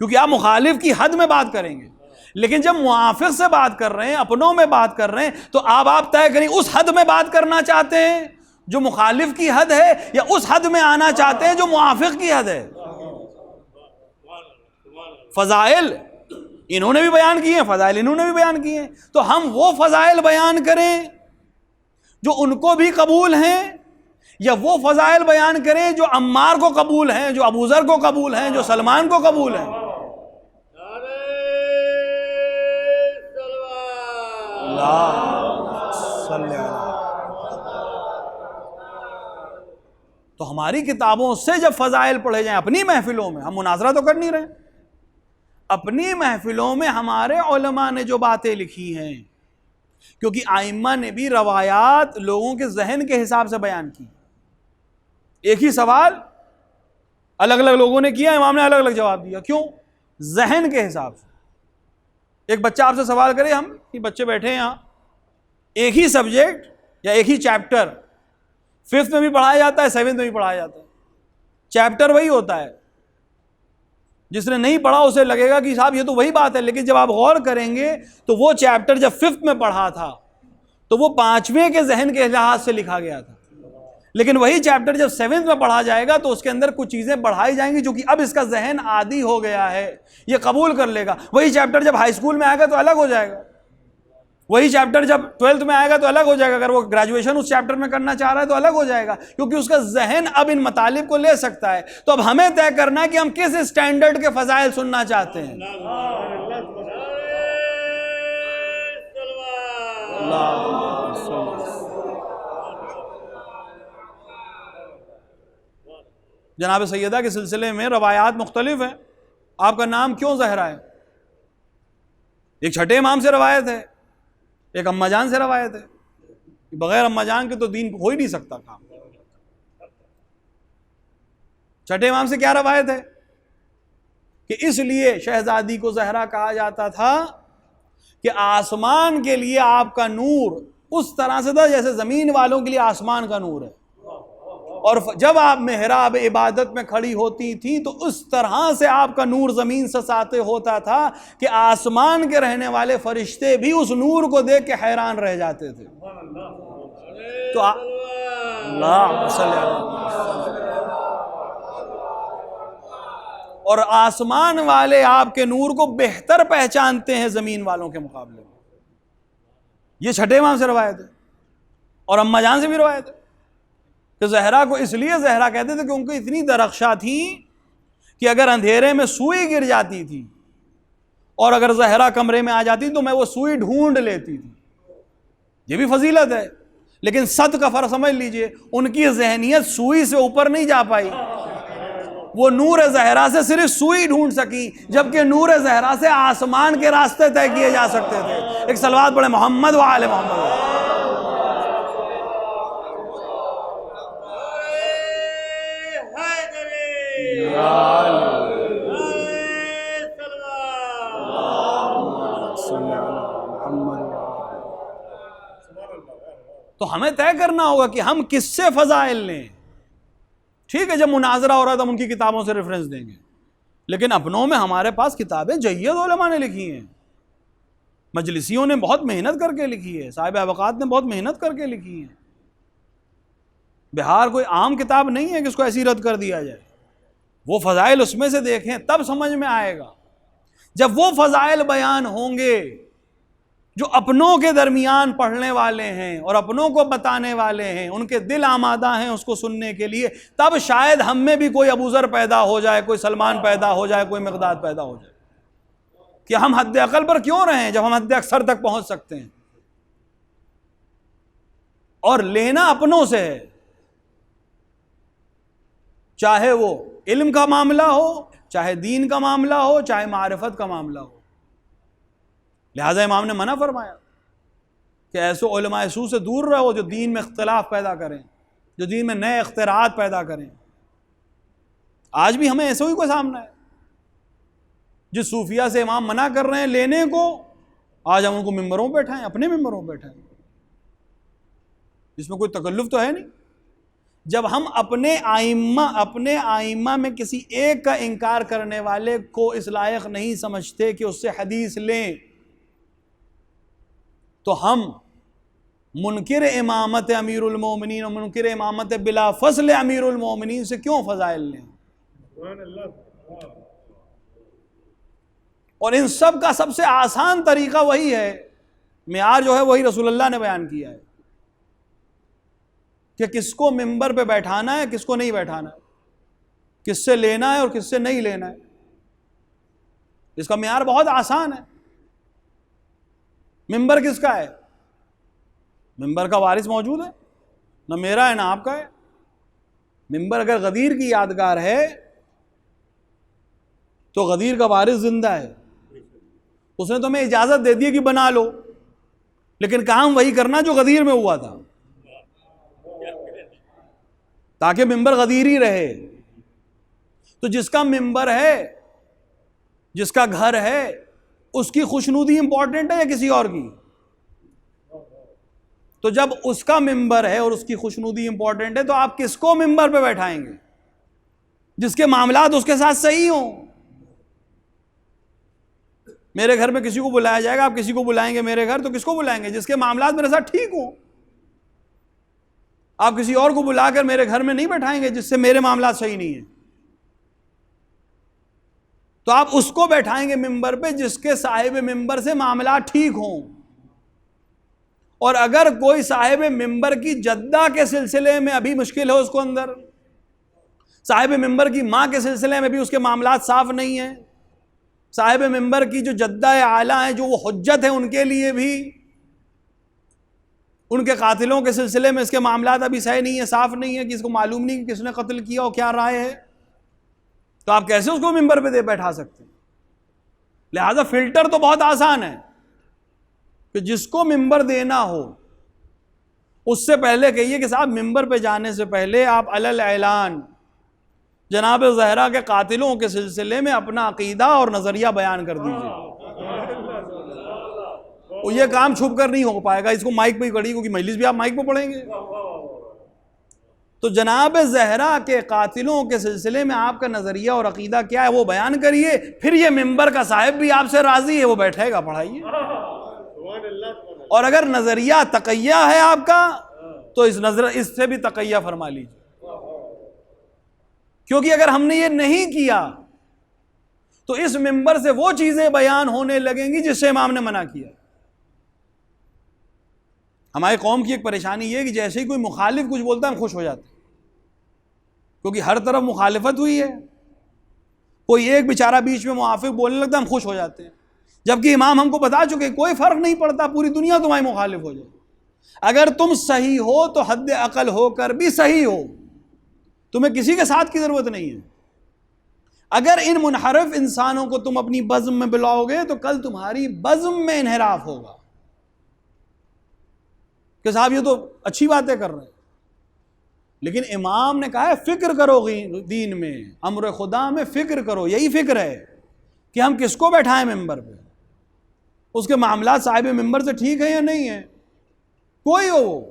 Speaker 2: کیونکہ آپ مخالف کی حد میں بات کریں گے، لیکن جب موافق سے بات کر رہے ہیں، اپنوں میں بات کر رہے ہیں، تو آپ طے کریں اس حد میں بات کرنا چاہتے ہیں جو مخالف کی حد ہے، یا اس حد میں آنا چاہتے ہیں جو موافق کی حد ہے۔ فضائل انہوں نے بھی بیان کیے ہیں، فضائل انہوں نے بھی بیان کیے ہیں، تو ہم وہ فضائل بیان کریں جو ان کو بھی قبول ہیں، یا وہ فضائل بیان کریں جو عمار کو قبول ہیں، جو ابو ذر کو قبول ہیں، جو سلمان کو قبول ہیں؟ تو ہماری کتابوں سے جب فضائل پڑھے جائیں اپنی محفلوں میں، ہم مناظرہ تو کر نہیں رہے، اپنی محفلوں میں ہمارے علماء نے جو باتیں لکھی ہیں، کیونکہ ائمہ نے بھی روایات لوگوں کے ذہن کے حساب سے بیان کی، ایک ہی سوال الگ الگ لوگوں نے کیا، امام نے الگ الگ جواب دیا، کیوں؟ ذہن کے حساب سے۔ ایک بچہ آپ سے سوال کرے، ہم یہ بچے بیٹھے ہیں یہاں، ایک ہی سبجیکٹ یا ایک ہی چیپٹر 5th میں بھی پڑھایا جاتا ہے، 7th میں بھی پڑھایا جاتا ہے، چیپٹر وہی ہوتا ہے، جس نے نہیں پڑھا اسے لگے گا کہ صاحب یہ تو وہی بات ہے، لیکن جب آپ غور کریں گے تو وہ چیپٹر جب 5th میں پڑھا تھا تو وہ 5ویں کے ذہن کے لحاظ سے لکھا گیا تھا، لیکن وہی چیپٹر جب 7th میں پڑھا جائے گا تو اس کے اندر کچھ چیزیں بڑھائی جائیں گی جو کہ اب اس کا ذہن عادی ہو گیا ہے، یہ قبول کر لے گا۔ وہی چیپٹر جب ہائی اسکول میں آئے گا تو الگ ہو جائے گا، وہی چیپٹر جب 12th میں آئے گا تو الگ ہو جائے گا، اگر وہ گریجویشن اس چیپٹر میں کرنا چاہ رہا ہے تو الگ ہو جائے گا، کیونکہ اس کا ذہن اب ان مطالب کو لے سکتا ہے۔ تو اب ہمیں طے کرنا ہے کہ ہم کس اسٹینڈرڈ کے فضائل سننا چاہتے ہیں۔ جناب سیدہ کے سلسلے میں روایات مختلف ہیں، آپ کا نام کیوں زہرا ہے؟ ایک چھٹے امام سے روایت ہے ایک اماں جان سے روایت ہے، بغیر اماں جان کے تو دین ہو ہی نہیں سکتا کام۔ چھٹے امام سے کیا روایت ہے کہ اس لیے شہزادی کو زہرا کہا جاتا تھا کہ آسمان کے لیے آپ کا نور اس طرح سے تھا جیسے زمین والوں کے لیے آسمان کا نور ہے، اور جب آپ محراب عبادت میں کھڑی ہوتی تھی تو اس طرح سے آپ کا نور زمین سے ساطع ہوتا تھا کہ آسمان کے رہنے والے فرشتے بھی اس نور کو دیکھ کے حیران رہ جاتے تھے۔ تو اللہ صلی اللہ، اور آسمان والے آپ کے نور کو بہتر پہچانتے ہیں زمین والوں کے مقابلے میں۔ یہ چھٹے امام سے روایت ہے، اور اماں جان سے بھی روایت ہے کہ زہرا کو اس لیے زہرا کہتے تھے کہ ان کو اتنی درخشاں تھی کہ اگر اندھیرے میں سوئی گر جاتی تھی اور اگر زہرا کمرے میں آ جاتی تو میں وہ سوئی ڈھونڈ لیتی تھی۔ یہ بھی فضیلت ہے، لیکن صد کا فرق سمجھ لیجئے، ان کی ذہنیت سوئی سے اوپر نہیں جا پائی، وہ نور زہرا سے صرف سوئی ڈھونڈ سکی، جبکہ نور زہرا سے آسمان کے راستے طے کیے جا سکتے تھے۔ ایک صلوات پڑھیں محمد و آل محمد۔ تو ہمیں طے کرنا ہوگا کہ ہم کس سے فضائل لیں۔ ٹھیک ہے، جب مناظرہ ہو رہا ہے تو ہم ان کی کتابوں سے ریفرنس دیں گے، لیکن اپنوں میں ہمارے پاس کتابیں جید علماء نے لکھی ہیں، مجلسیوں نے بہت محنت کر کے لکھی ہے، صاحب اوقات نے بہت محنت کر کے لکھی ہیں۔ بہار کوئی عام کتاب نہیں ہے کہ اس کو ایسی رد کر دیا جائے، وہ فضائل اس میں سے دیکھیں تب سمجھ میں آئے گا۔ جب وہ فضائل بیان ہوں گے جو اپنوں کے درمیان پڑھنے والے ہیں اور اپنوں کو بتانے والے ہیں، ان کے دل آمادہ ہیں اس کو سننے کے لیے، تب شاید ہم میں بھی کوئی ابو ذر پیدا ہو جائے، کوئی سلمان پیدا ہو جائے، کوئی مقداد پیدا ہو جائے۔ کہ ہم حد اقل پر کیوں رہیں جب ہم حد اکثر تک پہنچ سکتے ہیں؟ اور لینا اپنوں سے ہے، چاہے وہ علم کا معاملہ ہو، چاہے دین کا معاملہ ہو، چاہے معرفت کا معاملہ ہو۔ لہٰذا امام نے منع فرمایا کہ ایسے علماء سو سے دور رہو جو دین میں اختلاف پیدا کریں، جو دین میں نئے اختراعات پیدا کریں۔ آج بھی ہمیں ایسے ہی کوئی سامنا ہے، جس صوفیہ سے امام منع کر رہے ہیں لینے کو، آج ہم ان کو ممبروں پہ اٹھائیں، اپنے ممبروں پہ اٹھائیں، اس میں کوئی تکلف تو ہے نہیں۔ جب ہم اپنے آئمہ میں کسی ایک کا انکار کرنے والے کو اس لائق نہیں سمجھتے کہ اس سے حدیث لیں، تو ہم منکر امامت امیر المومنین اور منکر امامت بلا فضل امیر المومنین سے کیوں فضائل لیں؟ اور ان سب کا سب سے آسان طریقہ وہی ہے، معیار جو ہے وہی رسول اللہ نے بیان کیا ہے کہ کس کو ممبر پہ بیٹھانا ہے، کس کو نہیں بیٹھانا ہے، کس سے لینا ہے اور کس سے نہیں لینا ہے۔ اس کا معیار بہت آسان ہے۔ ممبر کس کا ہے؟ ممبر کا وارث موجود ہے، نہ میرا ہے نہ آپ کا ہے۔ ممبر اگر غدیر کی یادگار ہے تو غدیر کا وارث زندہ ہے، اس نے تمہیں اجازت دے دی کہ بنا لو، لیکن کام وہی کرنا جو غدیر میں ہوا تھا، تاکہ ممبر غدیر ہی رہے۔ تو جس کا ممبر ہے، جس کا گھر ہے، اس کی خوشنودی امپورٹنٹ ہے یا کسی اور کی؟ تو جب اس کا ممبر ہے اور اس کی خوشنودی امپورٹنٹ ہے تو آپ کس کو ممبر پہ بیٹھائیں گے؟ جس کے معاملات اس کے ساتھ صحیح ہوں۔ میرے گھر میں کسی کو بلایا جائے گا، آپ کسی کو بلائیں گے میرے گھر، تو کس کو بلائیں گے؟ جس کے معاملات میرے ساتھ ٹھیک ہوں۔ آپ کسی اور کو بلا کر میرے گھر میں نہیں بیٹھائیں گے جس سے میرے معاملات صحیح نہیں ہیں۔ تو آپ اس کو بیٹھائیں گے ممبر پہ جس کے صاحب ممبر سے معاملات ٹھیک ہوں۔ اور اگر کوئی صاحب ممبر کی جدہ کے سلسلے میں ابھی مشکل ہے اس کو اندر، صاحب ممبر کی ماں کے سلسلے میں بھی اس کے معاملات صاف نہیں ہیں، صاحب ممبر کی جو جدہ اعلیٰ ہیں جو وہ حجت ہیں ان کے لیے بھی ان کے قاتلوں کے سلسلے میں اس کے معاملات ابھی صحیح نہیں ہیں، صاف نہیں ہے، کہ اس کو معلوم نہیں کہ کس نے قتل کیا اور کیا رائے ہے، تو آپ کیسے اس کو ممبر پہ بیٹھا سکتے ہیں؟ لہذا فلٹر تو بہت آسان ہے، کہ جس کو ممبر دینا ہو اس سے پہلے کہیے کہ صاحب ممبر پہ جانے سے پہلے آپ علل اعلان جناب زہرا کے قاتلوں کے سلسلے میں اپنا عقیدہ اور نظریہ بیان کر دیجیے. یہ کام چھپ کر نہیں ہو پائے گا, اس کو مائک پہ ہی کھڑی کیونکہ مجلس بھی آپ مائک پہ پڑھیں گے. تو جناب زہرا کے قاتلوں کے سلسلے میں آپ کا نظریہ اور عقیدہ کیا ہے وہ بیان کریے, پھر یہ ممبر کا صاحب بھی آپ سے راضی ہے وہ بیٹھے گا پڑھائیے. اور اگر نظریہ تقیہ ہے آپ کا تو اس سے بھی تقیہ فرما لیجیے, کیونکہ اگر ہم نے یہ نہیں کیا تو اس ممبر سے وہ چیزیں بیان ہونے لگیں گی جس سے امام نے منع کیا. ہماری قوم کی ایک پریشانی یہ ہے کہ جیسے ہی کوئی مخالف کچھ بولتا ہے ہم خوش ہو جاتے ہیں, کیونکہ ہر طرف مخالفت ہوئی ہے. کوئی ایک بیچارہ بیچ میں موافق بولنے لگتا ہے ہم خوش ہو جاتے ہیں, جبکہ امام ہم کو بتا چکے کوئی فرق نہیں پڑتا, پوری دنیا تمہاری مخالف ہو جائے, اگر تم صحیح ہو تو حد عقل ہو کر بھی صحیح ہو, تمہیں کسی کے ساتھ کی ضرورت نہیں ہے. اگر ان منحرف انسانوں کو تم اپنی بزم میں بلاؤ گے تو کل تمہاری بزم میں انحراف ہوگا کہ صاحب یہ تو اچھی باتیں کر رہے ہیں. لیکن امام نے کہا ہے فکر کرو دین میں, امر خدا میں فکر کرو. یہی فکر ہے کہ ہم کس کو بیٹھائیں ممبر پہ, اس کے معاملات صاحب ممبر سے ٹھیک ہیں یا نہیں ہیں, کوئی ہو وہ,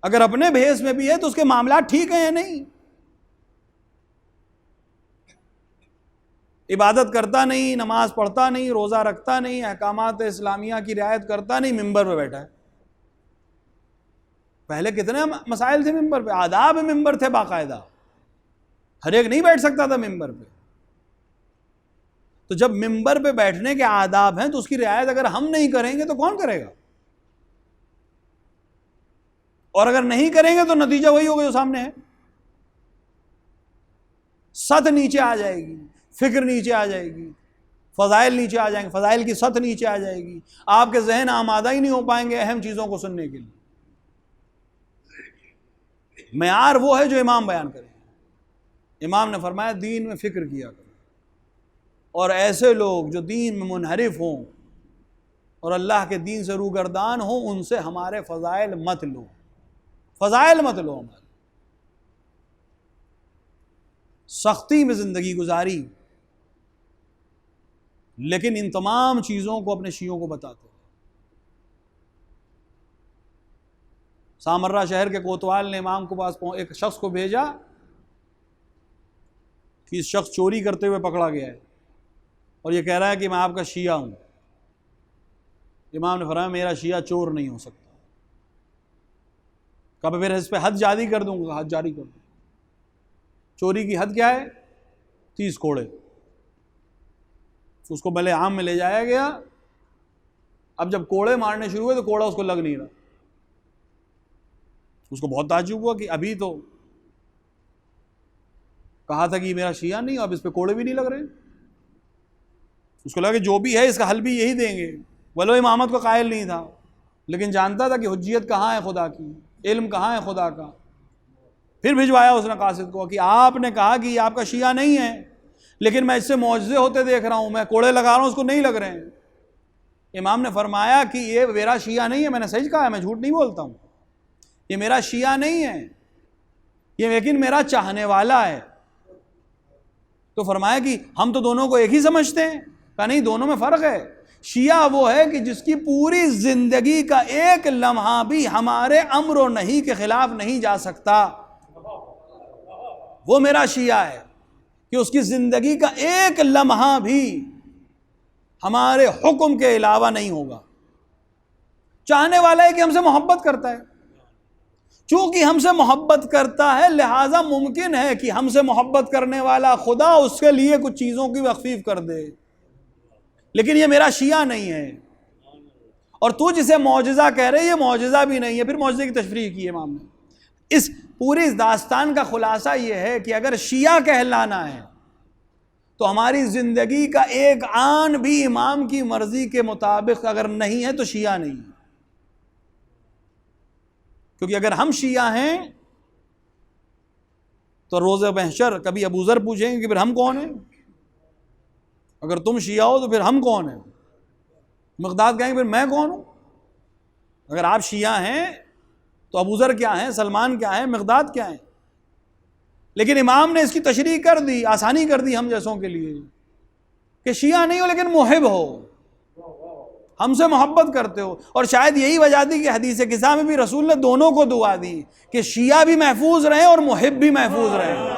Speaker 2: اگر اپنے بھیس میں بھی ہے تو اس کے معاملات ٹھیک ہیں یا نہیں. عبادت کرتا نہیں, نماز پڑھتا نہیں, روزہ رکھتا نہیں, احکامات اسلامیہ کی رعایت کرتا نہیں, ممبر پہ بیٹھا ہے. پہلے کتنے مسائل تھے ممبر پہ, آداب ممبر تھے باقاعدہ, ہر ایک نہیں بیٹھ سکتا تھا ممبر پہ. تو جب ممبر پہ بیٹھنے کے آداب ہیں تو اس کی رعایت اگر ہم نہیں کریں گے تو کون کرے گا, اور اگر نہیں کریں گے تو نتیجہ وہی ہوگا جو سامنے ہے. سطح نیچے آ جائے گی, فکر نیچے آ جائے گی, فضائل نیچے آ جائیں گے, فضائل کی سطح نیچے آ جائے گی, آپ کے ذہن آمادہ ہی نہیں ہو پائیں گے اہم چیزوں کو سننے کے لیے. معیار وہ ہے جو امام بیان کریں. امام نے فرمایا دین میں فکر کیا کرو, اور ایسے لوگ جو دین میں منحرف ہوں اور اللہ کے دین سے روگردان ہوں ان سے ہمارے فضائل مت لو, فضائل مت لو. ہمارے سختی میں زندگی گزاری, لیکن ان تمام چیزوں کو اپنے شیعوں کو بتاتے. سامرہ شہر کے کوتوال نے امام کو پاس ایک شخص کو بھیجا کہ اس شخص چوری کرتے ہوئے پکڑا گیا ہے اور یہ کہہ رہا ہے کہ میں آپ کا شیعہ ہوں. امام نے فرمایا میرا شیعہ چور نہیں ہو سکتا. کب پھر اس پہ حد جاری کر دوں گا, حد جاری کر دوں. چوری کی حد کیا ہے؟ 30 کوڑے. اس کو بلے عام میں لے جایا گیا. اب جب کوڑے مارنے شروع ہوئے تو کوڑا اس کو لگ نہیں رہا. اس کو بہت تعجب ہوا کہ ابھی تو کہا تھا کہ یہ میرا شیعہ نہیں, اب اس پہ کوڑے بھی نہیں لگ رہے. اس کو لگا کہ جو بھی ہے اس کا حل بھی یہی دیں گے. ولو امامت کو قائل نہیں تھا لیکن جانتا تھا کہ حجیت کہاں ہے خدا کی, علم کہاں ہے خدا کا. پھر بھجوایا اس نے قاصد کو کہ آپ نے کہا کہ یہ آپ کا شیعہ نہیں ہے لیکن میں اس سے معجزے ہوتے دیکھ رہا ہوں, میں کوڑے لگا رہا ہوں اس کو نہیں لگ رہے ہیں. امام نے فرمایا کہ یہ میرا شیعہ نہیں ہے, میں نے سچ کہا ہے, میں جھوٹ نہیں بولتا ہوں, یہ میرا شیعہ نہیں ہے, یہ لیکن میرا چاہنے والا ہے. تو فرمایا کہ ہم تو دونوں کو ایک ہی سمجھتے ہیں. کہا نہیں, دونوں میں فرق ہے. شیعہ وہ ہے کہ جس کی پوری زندگی کا ایک لمحہ بھی ہمارے امر و نہی کے خلاف نہیں جا سکتا, وہ میرا شیعہ ہے. کہ اس کی زندگی کا ایک لمحہ بھی ہمارے حکم کے علاوہ نہیں ہوگا. چاہنے والا ہے کہ ہم سے محبت کرتا ہے, چونکہ ہم سے محبت کرتا ہے لہٰذا ممکن ہے کہ ہم سے محبت کرنے والا خدا اس کے لیے کچھ چیزوں کی تخفیف کر دے. لیکن یہ میرا شیعہ نہیں ہے. اور تو جسے معجزہ کہہ رہے یہ معجزہ بھی نہیں ہے. پھر معجزے کی تشریح کی امام نے. اس پوری داستان کا خلاصہ یہ ہے کہ اگر شیعہ کہلانا ہے تو ہماری زندگی کا ایک آن بھی امام کی مرضی کے مطابق اگر نہیں ہے تو شیعہ نہیں ہے. کیونکہ اگر ہم شیعہ ہیں تو روز محشر کبھی ابو ذر پوچھیں گے کہ پھر ہم کون ہیں, اگر تم شیعہ ہو تو پھر ہم کون ہیں. مقداد کہیں گے پھر میں کون ہوں؟ اگر آپ شیعہ ہیں تو ابو ذر کیا ہیں، سلمان کیا ہیں، مقداد کیا ہیں؟ لیکن امام نے اس کی تشریح کر دی، آسانی کر دی ہم جیسوں کے لیے کہ شیعہ نہیں ہو لیکن محب ہو، ہم سے محبت کرتے ہو. اور شاید یہی وجہ تھی کہ حدیث قصہ میں بھی رسول نے دونوں کو دعا دی کہ شیعہ بھی محفوظ رہیں اور محب بھی محفوظ رہیں.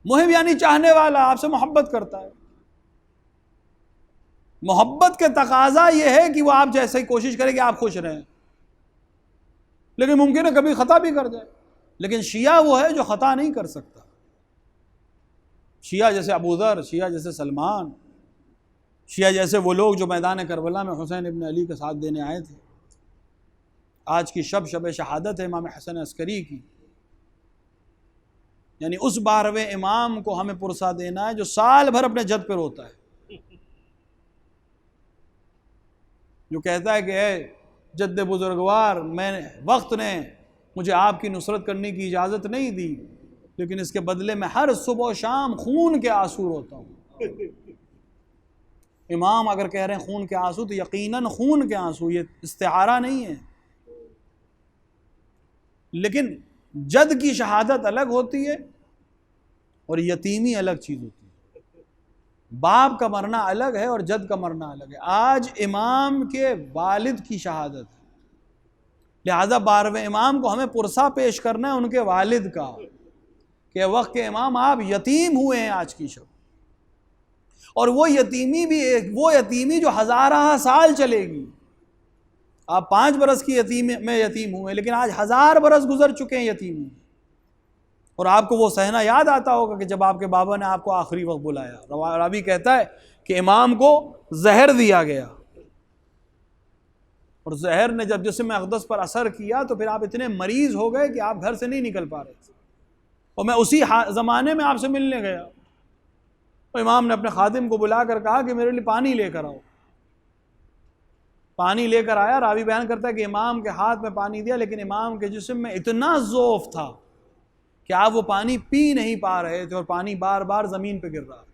Speaker 2: محب یعنی چاہنے والا، آپ سے محبت کرتا ہے. محبت کے تقاضا یہ ہے کہ وہ آپ جیسے ہی کوشش کرے کہ آپ خوش رہیں، لیکن ممکن ہے کبھی خطا بھی کر جائے. لیکن شیعہ وہ ہے جو خطا نہیں کر سکتا. شیعہ جیسے ابو ذر، شیعہ جیسے سلمان، شیعہ جیسے وہ لوگ جو میدان کربلا میں حسین ابن علی کا ساتھ دینے آئے تھے. آج کی شب شہادت ہے امام حسن عسکری کی، یعنی اس 12ویں امام کو ہمیں پرسہ دینا ہے جو سال بھر اپنے جد پہ روتا ہے، جو کہتا ہے کہ اے جد بزرگوار، وقت نے مجھے آپ کی نصرت کرنے کی اجازت نہیں دی، لیکن اس کے بدلے میں ہر صبح و شام خون کے آنسو روتا ہوں. امام اگر کہہ رہے ہیں خون کے آنسو تو یقیناً خون کے آنسو، یہ استعارہ نہیں ہے. لیکن جد کی شہادت الگ ہوتی ہے اور یتیمی الگ چیز ہوتی ہے. باپ کا مرنا الگ ہے اور جد کا مرنا الگ ہے. آج امام کے والد کی شہادت ہے، لہذا 12ویں امام کو ہمیں پرسہ پیش کرنا ہے ان کے والد کا کہ وقت کے امام آپ یتیم ہوئے ہیں آج کی شب. اور وہ یتیمی بھی وہ یتیمی جو ہزارہ سال چلے گی. آپ 5 برس کی یتیم ہوئے، لیکن آج 1000 برس گزر چکے ہیں یتیم ہوئے. اور آپ کو وہ صحنہ یاد آتا ہوگا کہ جب آپ کے بابا نے آپ کو آخری وقت بلایا. راوی کہتا ہے کہ امام کو زہر دیا گیا، اور زہر نے جب جسم اقدس پر اثر کیا تو پھر آپ اتنے مریض ہو گئے کہ آپ گھر سے نہیں نکل پا رہے تھے. اور میں اسی زمانے میں آپ سے ملنے گیا، تو امام نے اپنے خادم کو بلا کر کہا کہ میرے لیے پانی لے کر آؤ. پانی لے کر آیا. راوی بیان کرتا ہے کہ امام کے ہاتھ میں پانی دیا، لیکن امام کے جسم میں اتنا ضعف تھا کہ آپ وہ پانی پی نہیں پا رہے تھے اور پانی بار بار زمین پہ گر رہا تھا.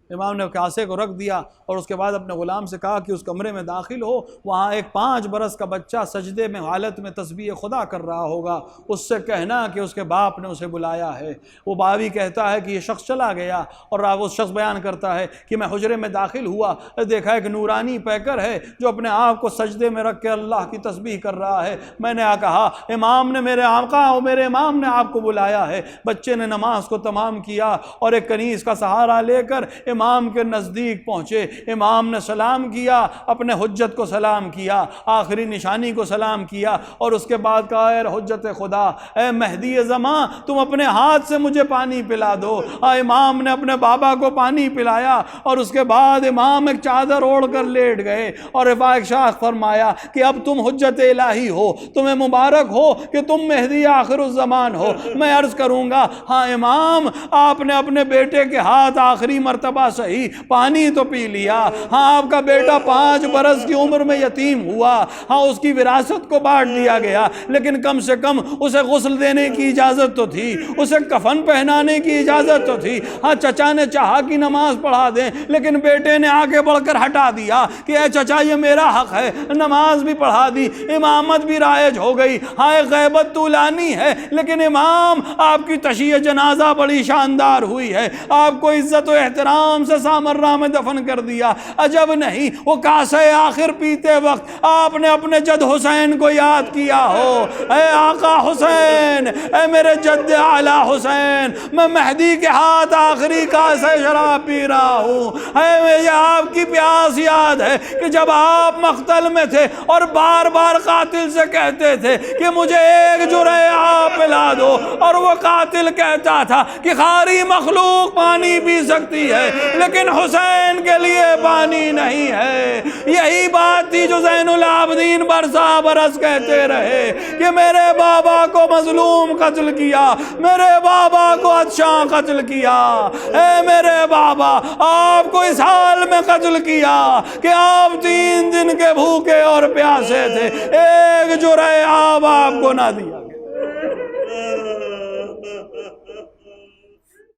Speaker 2: امام نے کاسے کو رکھ دیا اور اس کے بعد اپنے غلام سے کہا کہ اس کمرے میں داخل ہو، وہاں ایک 5 برس کا بچہ سجدے میں حالت میں تسبیح خدا کر رہا ہوگا، اس سے کہنا کہ اس کے باپ نے اسے بلایا ہے. وہ باوی کہتا ہے کہ یہ شخص چلا گیا، اور وہ شخص بیان کرتا ہے کہ میں حجرے میں داخل ہوا، دیکھا ایک نورانی پیکر ہے جو اپنے آپ کو سجدے میں رکھ کے اللہ کی تسبیح کر رہا ہے. میں نے کہا امام نے میرے آقا اور میرے امام نے آپ کو بلایا ہے. بچے نے نماز کو تمام کیا اور ایک کنیز کا سہارا لے کر امام کے نزدیک پہنچے. امام نے سلام کیا، اپنے حجت کو سلام کیا، آخری نشانی کو سلام کیا، اور اس کے بعد کہا اے حجت خدا، اے مہدی زمان، تم اپنے ہاتھ سے مجھے پانی پلا دو. امام نے اپنے بابا کو پانی پلایا اور اس کے بعد امام ایک چادر اوڑھ کر لیٹ گئے اور رفاق شاہ فرمایا کہ اب تم حجت الہی ہو، تمہیں مبارک ہو کہ تم مہدی آخر الزمان ہو. میں عرض کروں گا ہاں امام، آپ نے اپنے بیٹے کے ہاتھ آخری مرتبہ صحیح پانی تو پی لیا. ہاں آپ کا بیٹا 5 برس کی عمر میں یتیم ہوا، ہاں اس کی وراثت کو بانٹ دیا گیا، لیکن کم سے کم اسے غسل دینے کی اجازت تو تھی، اسے کفن پہنانے کی اجازت تو تھی. ہاں چچا نے چاہا کہ نماز پڑھا دیں، لیکن بیٹے نے آگے بڑھ کر ہٹا دیا کہ اے چچا یہ میرا حق ہے. نماز بھی پڑھا دی، امامت بھی رائج ہو گئی. ہاں ایک غیبت طولانی ہے، لیکن امام آپ کی تشییع جنازہ بڑی شاندار ہوئی ہے. آپ کو عزت و احترام سے سامرہ میں دفن کر دیا. عجب نہیں وہ کاسے آخر پیتے وقت آپ نے اپنے جد حسین کو یاد کیا ہو. اے آقا حسین، اے میرے جد اعلی حسین، میں مہدی کے ہاتھ آخری کاسے شراب پی رہا ہوں. اے مجھے آپ کی پیاس یاد ہے کہ جب آپ مقتل میں تھے اور بار بار قاتل سے کہتے تھے کہ مجھے ایک جرعہ آپ پلا دو، اور وہ قاتل کہتا تھا کہ خاری مخلوق پانی پی سکتی ہے لیکن حسین کے لیے پانی نہیں ہے. یہی بات تھی جو زین العابدین برسا برس کہتے رہے کہ میرے بابا کو مظلوم قتل کیا، میرے بابا کو اچھا قتل کیا. اے میرے بابا، آپ کو اس حال میں قتل کیا کہ آپ 3 دن کے بھوکے اور پیاسے تھے، ایک جرعہ آب آپ کو نہ دیا گیا.
Speaker 1: ہے